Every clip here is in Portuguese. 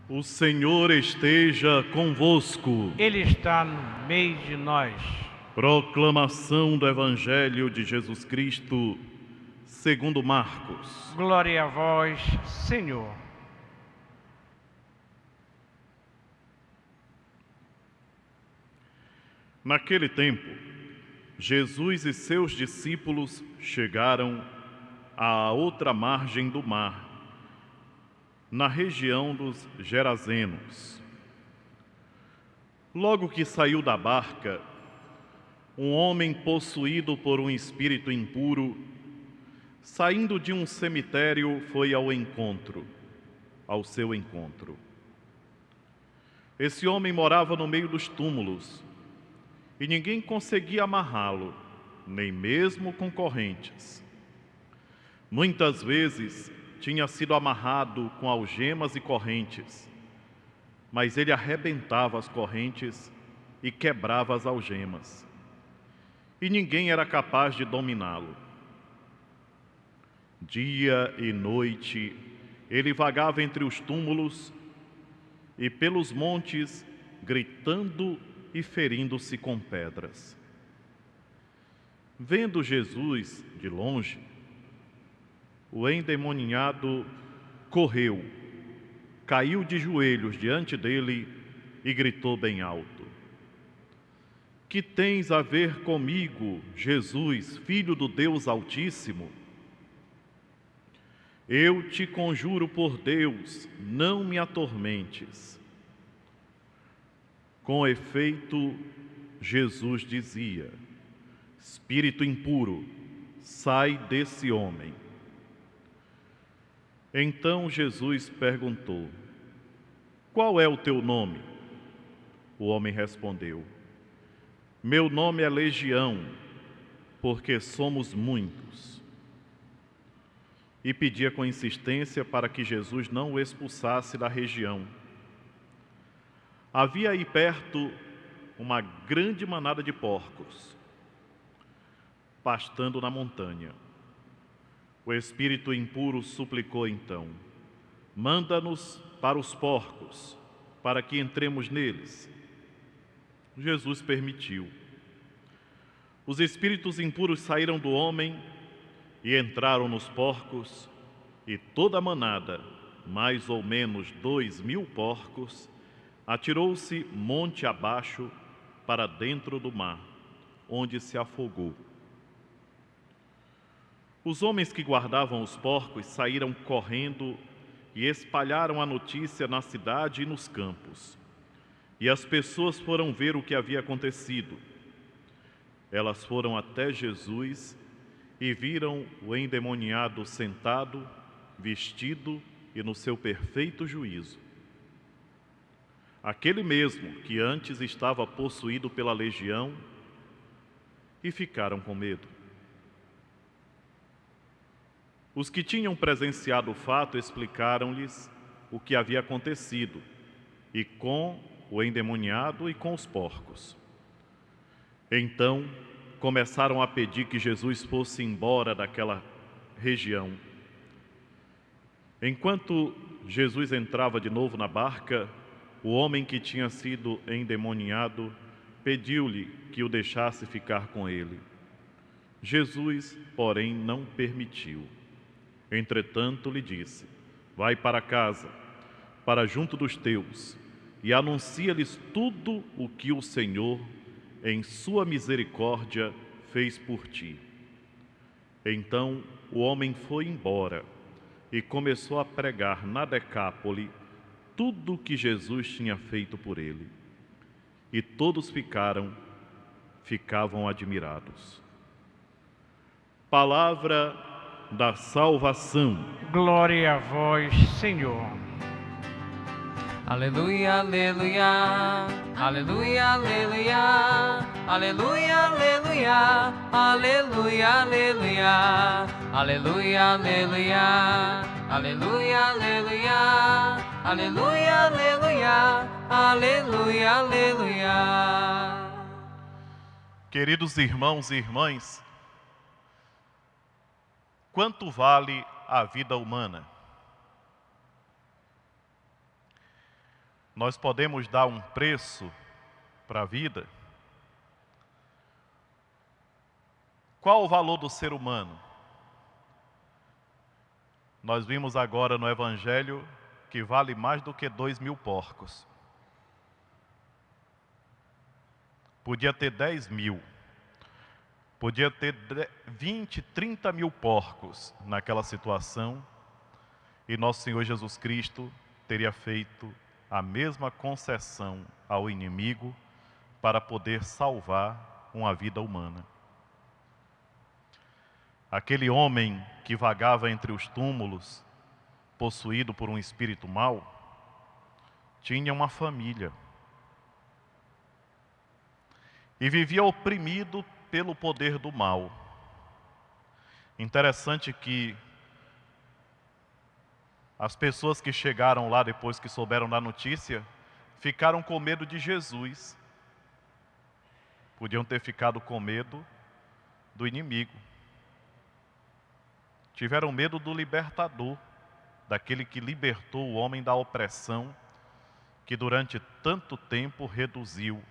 O Senhor esteja convosco. Ele está no meio de nós. Proclamação do Evangelho de Jesus Cristo, segundo Marcos. Glória a vós, Senhor. Naquele tempo, Jesus e seus discípulos chegaram à outra margem do mar, na região dos Gerazenos. Logo que saiu da barca, um homem possuído por um espírito impuro, saindo de um cemitério, foi ao seu encontro. Esse homem morava no meio dos túmulos, e ninguém conseguia amarrá-lo, nem mesmo com correntes. Muitas vezes tinha sido amarrado com algemas e correntes, mas ele arrebentava as correntes e quebrava as algemas, e ninguém era capaz de dominá-lo. Dia e noite ele vagava entre os túmulos e pelos montes, gritando e ferindo-se com pedras. Vendo Jesus de longe, o endemoniado correu, caiu de joelhos diante dele e gritou bem alto: Que tens a ver comigo, Jesus, Filho do Deus Altíssimo? Eu te conjuro por Deus, não me atormentes. Com efeito, Jesus dizia: Espírito impuro, sai desse homem. Então Jesus perguntou: Qual é o teu nome? O homem respondeu: Meu nome é Legião, porque somos muitos. E pedia com insistência para que Jesus não o expulsasse da região. Havia aí perto uma grande manada de porcos, pastando na montanha. O espírito impuro suplicou então: Manda-nos para os porcos, para que entremos neles. Jesus permitiu. Os espíritos impuros saíram do homem e entraram nos porcos, e toda a manada, mais ou menos 2.000 porcos, atirou-se monte abaixo para dentro do mar, onde se afogou. Os homens que guardavam os porcos saíram correndo e espalharam a notícia na cidade e nos campos. E as pessoas foram ver o que havia acontecido. Elas foram até Jesus e viram o endemoniado sentado, vestido e no seu perfeito juízo. Aquele mesmo que antes estava possuído pela legião, e ficaram com medo. Os que tinham presenciado o fato explicaram-lhes o que havia acontecido, e com o endemoniado e com os porcos. Então começaram a pedir que Jesus fosse embora daquela região. Enquanto Jesus entrava de novo na barca, o homem que tinha sido endemoniado pediu-lhe que o deixasse ficar com ele. Jesus, porém, não permitiu. Entretanto, lhe disse: Vai para casa, para junto dos teus, e anuncia-lhes tudo o que o Senhor, em sua misericórdia, fez por ti. Então o homem foi embora e começou a pregar na Decápole tudo o que Jesus tinha feito por ele. E todos ficavam admirados. Palavra da salvação. Glória a vós, Senhor. Aleluia, aleluia, aleluia, aleluia, aleluia, aleluia, aleluia, aleluia, aleluia, aleluia, aleluia, aleluia, aleluia, aleluia, aleluia, aleluia. Queridos irmãos e irmãs, quanto vale a vida humana? nós podemos dar um preço para a vida? Qual o valor do ser humano? Nós vimos agora no Evangelho que vale mais do que 2.000 porcos. Podia ter 10.000. Podia ter 20, 30 mil porcos naquela situação. E nosso Senhor Jesus Cristo teria feito a mesma concessão ao inimigo para poder salvar uma vida humana. Aquele homem que vagava entre os túmulos, possuído por um espírito mau, tinha uma família. E vivia oprimido pelo poder do mal. Interessante que as pessoas que chegaram lá depois que souberam da notícia, ficaram com medo de Jesus. Podiam ter ficado com medo do inimigo. Tiveram medo do libertador, daquele que libertou o homem da opressão, que durante tanto tempo reduziu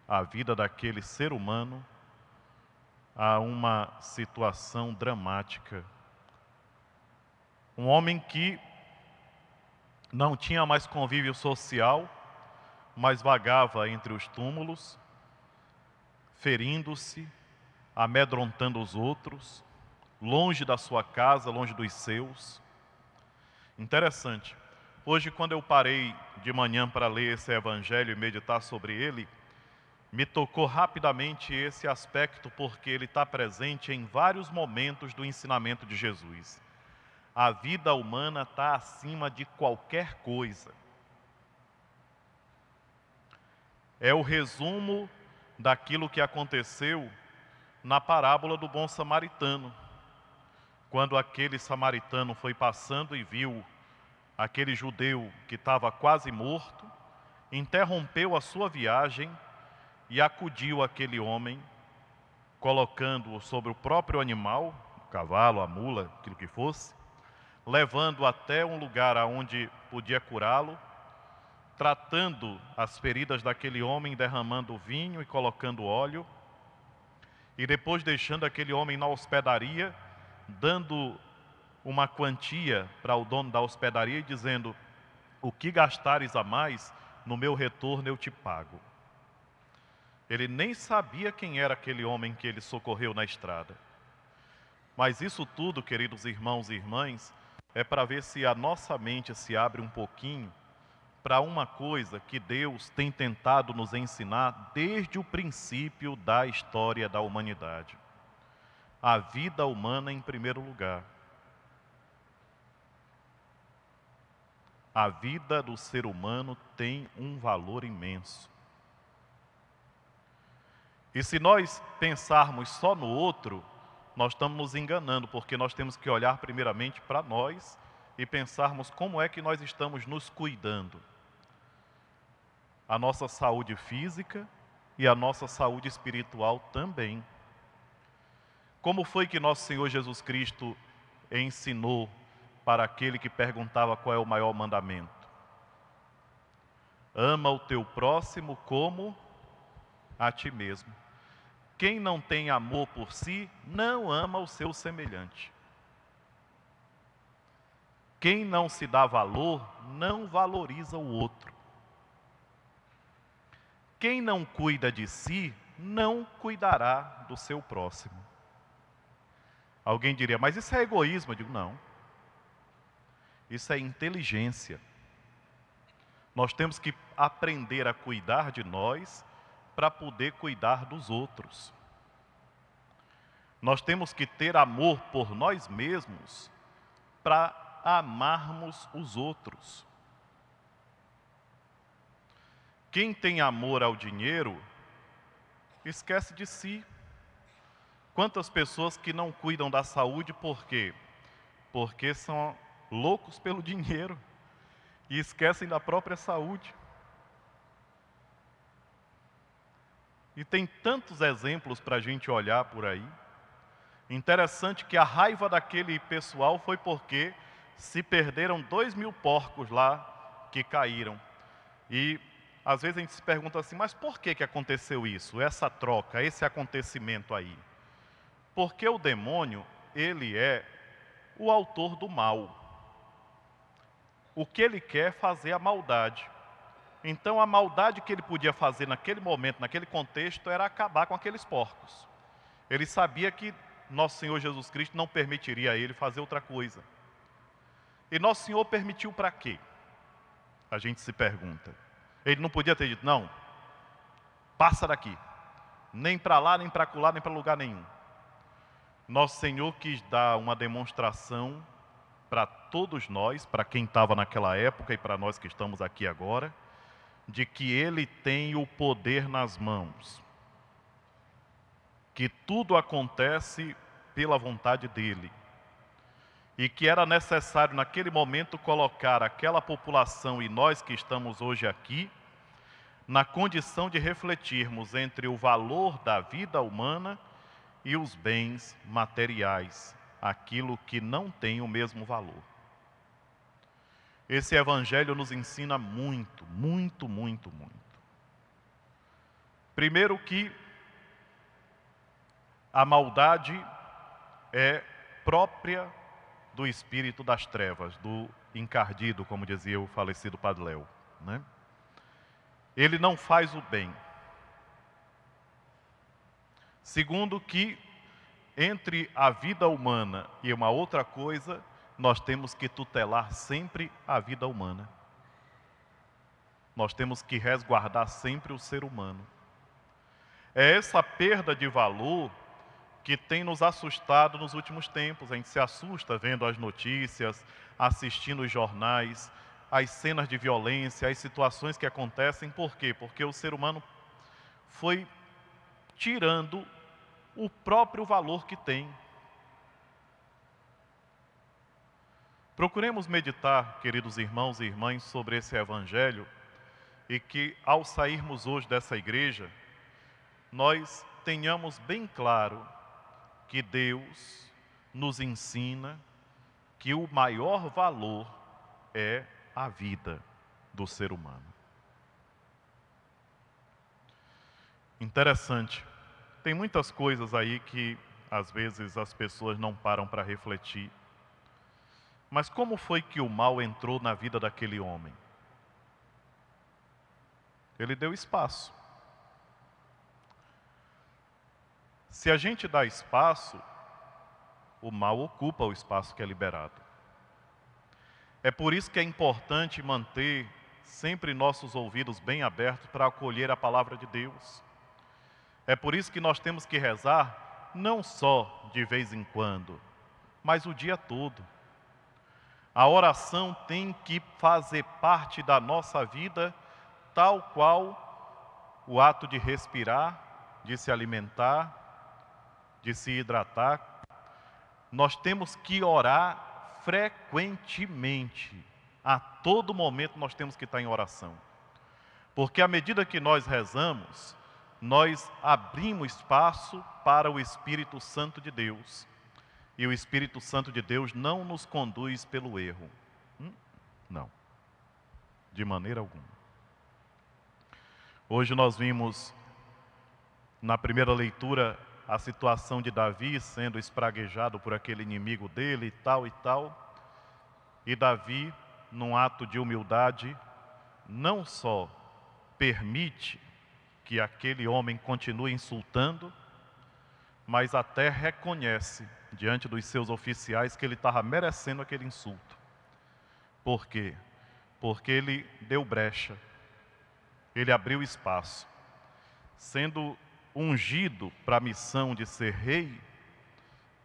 a vida daquele ser humano a uma situação dramática. Um homem que não tinha mais convívio social, mas vagava entre os túmulos, ferindo-se, amedrontando os outros, longe da sua casa, longe dos seus. Interessante. Hoje, quando eu parei de manhã para ler esse evangelho e meditar sobre ele, me tocou rapidamente esse aspecto, porque ele está presente em vários momentos do ensinamento de Jesus. A vida humana está acima de qualquer coisa. É o resumo daquilo que aconteceu na parábola do bom samaritano. Quando aquele samaritano foi passando e viu aquele judeu que estava quase morto, interrompeu a sua viagem e acudiu aquele homem, colocando-o sobre o próprio animal, o cavalo, a mula, aquilo que fosse, levando até um lugar onde podia curá-lo, tratando as feridas daquele homem, derramando vinho e colocando óleo, e depois deixando aquele homem na hospedaria, dando uma quantia para o dono da hospedaria e dizendo: o que gastares a mais, no meu retorno eu te pago. Ele nem sabia quem era aquele homem que ele socorreu na estrada. Mas isso tudo, queridos irmãos e irmãs, é para ver se a nossa mente se abre um pouquinho para uma coisa que Deus tem tentado nos ensinar desde o princípio da história da humanidade. A vida humana em primeiro lugar. A vida do ser humano tem um valor imenso. E se nós pensarmos só no outro, nós estamos nos enganando, porque nós temos que olhar primeiramente para nós e pensarmos como é que nós estamos nos cuidando. A nossa saúde física e a nossa saúde espiritual também. Como foi que nosso Senhor Jesus Cristo ensinou para aquele que perguntava qual é o maior mandamento? Ama o teu próximo como a ti mesmo. Quem não tem amor por si, não ama o seu semelhante. Quem não se dá valor, não valoriza o outro. Quem não cuida de si, não cuidará do seu próximo. Alguém diria, mas isso é egoísmo? Eu digo, não. Isso é inteligência. Nós temos que aprender a cuidar de nós para poder cuidar dos outros. Nós temos que ter amor por nós mesmos para amarmos os outros. Quem tem amor ao dinheiro, esquece de si. Quantas pessoas que não cuidam da saúde, por quê? Porque são loucos pelo dinheiro e esquecem da própria saúde. E tem tantos exemplos para a gente olhar por aí. Interessante que a raiva daquele pessoal foi porque se perderam 2.000 porcos lá que caíram. E às vezes a gente se pergunta assim, mas por que aconteceu isso? Essa troca, esse acontecimento aí? Porque o demônio, ele é o autor do mal. O que ele quer é fazer a maldade. Então a maldade que ele podia fazer naquele momento, naquele contexto, era acabar com aqueles porcos. Ele sabia que nosso Senhor Jesus Cristo não permitiria a ele fazer outra coisa. E nosso Senhor permitiu para quê? A gente se pergunta. Ele não podia ter dito, não, passa daqui. Nem para lá, nem para acolá, nem para lugar nenhum. Nosso Senhor quis dar uma demonstração para todos nós, para quem estava naquela época e para nós que estamos aqui agora, de que Ele tem o poder nas mãos. Que tudo acontece pela vontade dEle. E que era necessário naquele momento colocar aquela população e nós que estamos hoje aqui, na condição de refletirmos entre o valor da vida humana e os bens materiais, aquilo que não tem o mesmo valor. Esse evangelho nos ensina muito, muito, muito, muito. Primeiro que a maldade é própria do espírito das trevas, do encardido, como dizia o falecido Padre Léo, né? Ele não faz o bem. Segundo que, entre a vida humana e uma outra coisa, nós temos que tutelar sempre a vida humana. Nós temos que resguardar sempre o ser humano. É essa perda de valor que tem nos assustado nos últimos tempos. A gente se assusta vendo as notícias, assistindo os jornais, as cenas de violência, as situações que acontecem. Por quê? Porque o ser humano foi tirando o próprio valor que tem. Procuremos meditar, queridos irmãos e irmãs, sobre esse evangelho e que, ao sairmos hoje dessa igreja, nós tenhamos bem claro que Deus nos ensina que o maior valor é a vida do ser humano. Interessante. Tem muitas coisas aí que, às vezes, as pessoas não param para refletir. Mas como foi que o mal entrou na vida daquele homem? Ele deu espaço. Se a gente dá espaço, o mal ocupa o espaço que é liberado. É por isso que é importante manter sempre nossos ouvidos bem abertos para acolher a palavra de Deus. É por isso que nós temos que rezar, não só de vez em quando, mas o dia todo. A oração tem que fazer parte da nossa vida, tal qual o ato de respirar, de se alimentar, de se hidratar. Nós temos que orar frequentemente. A todo momento nós temos que estar em oração. Porque à medida que nós rezamos, nós abrimos espaço para o Espírito Santo de Deus. E o Espírito Santo de Deus não nos conduz pelo erro. Não. De maneira alguma. Hoje nós vimos, na primeira leitura, a situação de Davi sendo espraguejado por aquele inimigo dele e tal. E Davi, num ato de humildade, não só permite que aquele homem continue insultando, mas até reconhece diante dos seus oficiais que ele estava merecendo aquele insulto. Por quê? Porque ele deu brecha, ele abriu espaço. Sendo ungido para a missão de ser rei,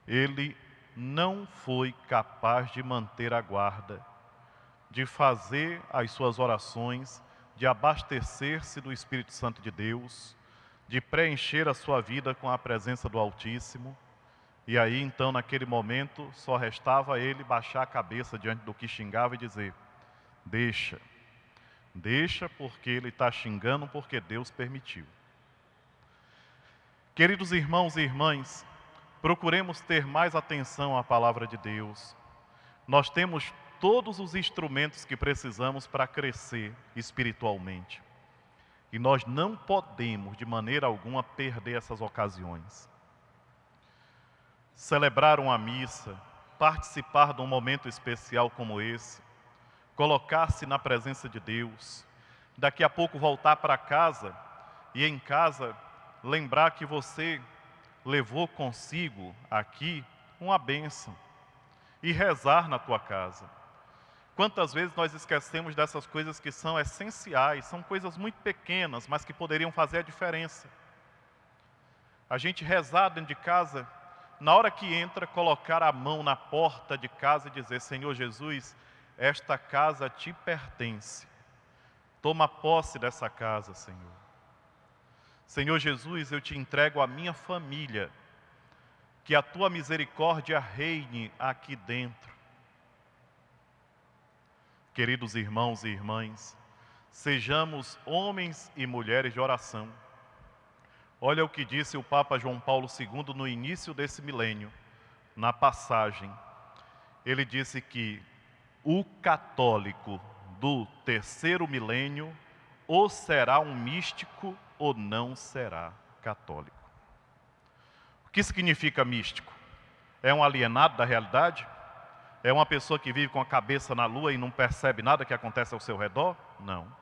ele não foi capaz de manter a guarda, de fazer as suas orações, de abastecer-se do Espírito Santo de Deus, de preencher a sua vida com a presença do Altíssimo. E aí então, naquele momento, só restava ele baixar a cabeça diante do que xingava e dizer: deixa porque ele está xingando porque Deus permitiu. Queridos irmãos e irmãs, procuremos ter mais atenção à palavra de Deus. Nós temos todos os instrumentos que precisamos para crescer espiritualmente. E nós não podemos, de maneira alguma, perder essas ocasiões. Celebrar uma missa, participar de um momento especial como esse, colocar-se na presença de Deus, daqui a pouco voltar para casa e em casa lembrar que você levou consigo aqui uma bênção e rezar na tua casa. Quantas vezes nós esquecemos dessas coisas que são essenciais, são coisas muito pequenas, mas que poderiam fazer a diferença. A gente rezar dentro de casa, na hora que entra, colocar a mão na porta de casa e dizer: Senhor Jesus, esta casa te pertence. Toma posse dessa casa, Senhor. Senhor Jesus, eu te entrego a minha família, que a tua misericórdia reine aqui dentro. Queridos irmãos e irmãs, sejamos homens e mulheres de oração. Olha o que disse o Papa João Paulo II no início desse milênio, na passagem. Ele disse que o católico do terceiro milênio ou será um místico ou não será católico. O que significa místico? É um alienado da realidade? É uma pessoa que vive com a cabeça na lua e não percebe nada que acontece ao seu redor? Não.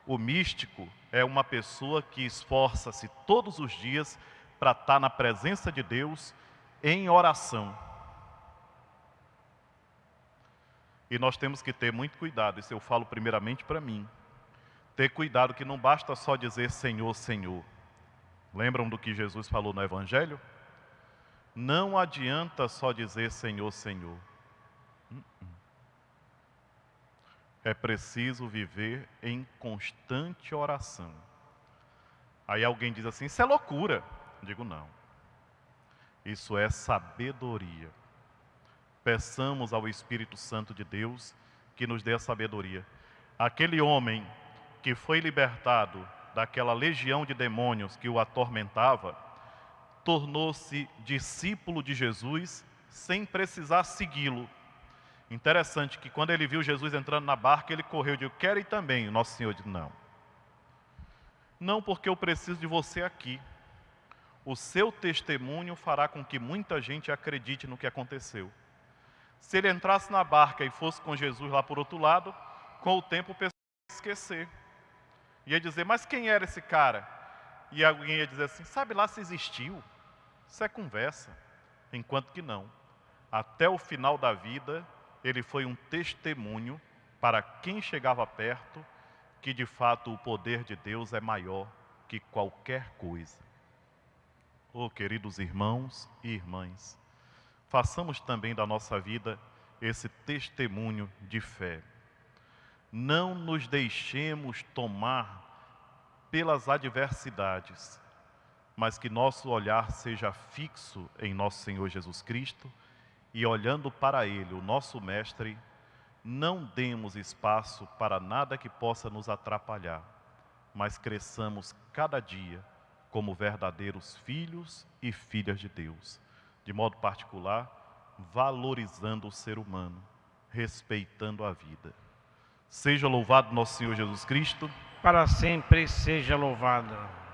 O místico é uma pessoa que esforça-se todos os dias para estar na presença de Deus em oração. E nós temos que ter muito cuidado, isso eu falo primeiramente para mim. Ter cuidado que não basta só dizer Senhor, Senhor. Lembram do que Jesus falou no Evangelho? Não adianta só dizer Senhor, Senhor. É preciso viver em constante oração. Aí alguém diz assim, isso é loucura. Eu digo, não. Isso é sabedoria. Peçamos ao Espírito Santo de Deus que nos dê a sabedoria. Aquele homem que foi libertado daquela legião de demônios que o atormentava, tornou-se discípulo de Jesus sem precisar segui-lo. Interessante que quando ele viu Jesus entrando na barca, ele correu e disse, quero ir também. O Nosso Senhor disse, não. Não, porque eu preciso de você aqui. O seu testemunho fará com que muita gente acredite no que aconteceu. Se ele entrasse na barca e fosse com Jesus lá por outro lado, com o tempo o pessoal ia esquecer. Ia dizer, mas quem era esse cara? E alguém ia dizer assim, sabe lá se existiu? Isso é conversa. Enquanto que não. Até o final da vida, ele foi um testemunho para quem chegava perto, que de fato o poder de Deus é maior que qualquer coisa. Oh, queridos irmãos e irmãs, façamos também da nossa vida esse testemunho de fé. Não nos deixemos tomar pelas adversidades, mas que nosso olhar seja fixo em nosso Senhor Jesus Cristo e olhando para Ele, o nosso Mestre, não demos espaço para nada que possa nos atrapalhar, mas cresçamos cada dia como verdadeiros filhos e filhas de Deus, de modo particular, valorizando o ser humano, respeitando a vida. Seja louvado nosso Senhor Jesus Cristo. Para sempre seja louvado.